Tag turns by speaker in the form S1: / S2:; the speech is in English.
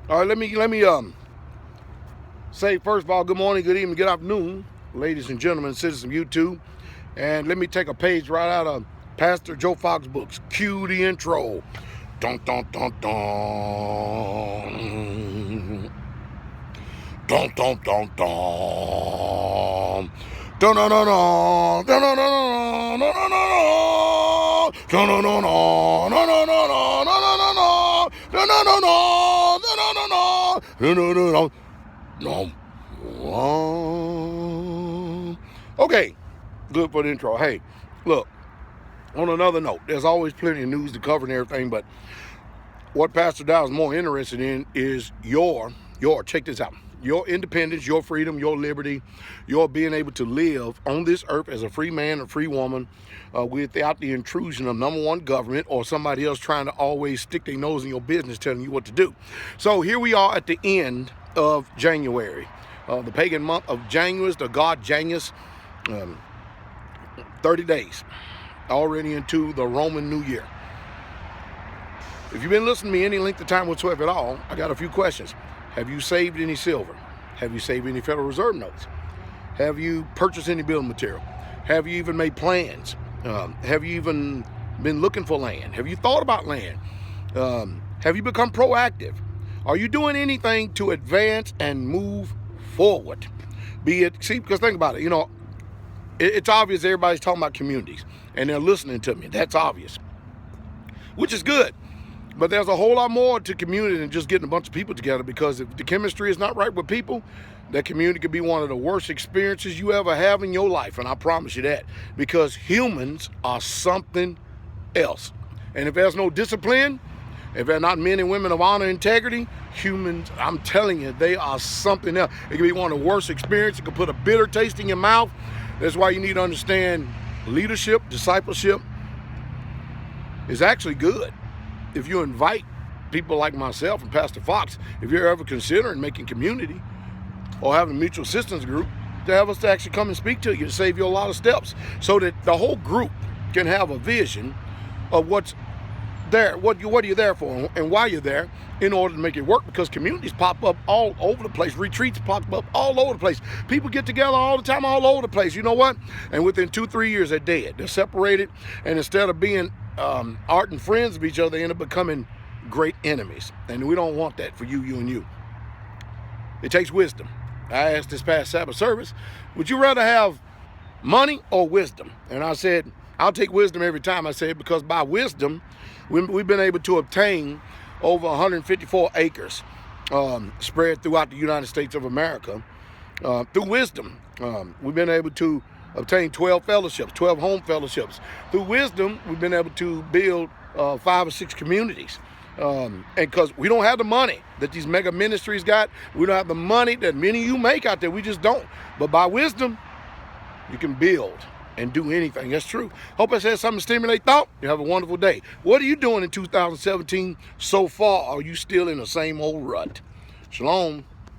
S1: All right, let me say first of all, good morning, good evening, good afternoon, ladies and gentlemen, citizens of YouTube. And let me take a page right out of Pastor Joe Fox books. Cue the intro. Dun dun dun dun. Dun dun dun dun. Dun dun dun dun. Dun dun dun dun. Dun dun dun dun. Dun dun dun dun. Dun dun dun dun. Dun dun dun dun. Dun dun dun dun. No. Okay, good for the intro. Hey, look, on another note, there's always plenty of news to cover and everything, but what Pastor Dowell is more interested in is check this out, your independence, your freedom, your liberty, your being able to live on this earth as a free man or free woman without the intrusion of number one, government, or somebody else trying to always stick their nose in your business telling you what to do. So here we are at the end of January, the pagan month of Janus, the god Janus, 30 days already into the Roman New Year. If you've been listening to me any length of time whatsoever at all, I got a few questions. Have you saved any silver? Have you saved any Federal Reserve notes? Have you purchased any building material? Have you even made plans? Have you even been looking for land? Have you thought about land? Have you become proactive? Are you doing anything to advance and move forward? Because think about it, it's obvious everybody's talking about communities and they're listening to me. That's obvious, which is good. But there's a whole lot more to community than just getting a bunch of people together, because if the chemistry is not right with people, that community could be one of the worst experiences you ever have in your life. And I promise you that, because humans are something else. And if there's no discipline, if they're not men and women of honor and integrity, humans, I'm telling you, they are something else. It can be one of the worst experiences. It can put a bitter taste in your mouth. That's why you need to understand leadership, discipleship is actually good. If you invite people like myself and Pastor Fox, if you're ever considering making community or having a mutual assistance group, to have us to actually come and speak to you, to save you a lot of steps, so that the whole group can have a vision of what's there, what are you there for, and why you're there, in order to make it work. Because communities pop up all over the place, retreats pop up all over the place, people get together all the time, all over the place. You know what? And within 2-3 years, they're dead, they're separated, and instead of being ardent friends of each other, they end up becoming great enemies. And we don't want that for you and you. It takes wisdom. I asked this past Sabbath service, would you rather have money or wisdom? And I said, I'll take wisdom every time. I said, because by wisdom, we've been able to obtain over 154 acres spread throughout the United States of America. Through wisdom, we've been able to obtain 12 fellowships, 12 home fellowships. Through wisdom, we've been able to build 5 or 6 communities. And because we don't have the money that these mega ministries got, we don't have the money that many of you make out there. We just don't. But by wisdom, you can build and do anything. That's true. Hope I said something to stimulate thought. You have a wonderful day. What are you doing in 2017 so far? Are you still in the same old rut? Shalom.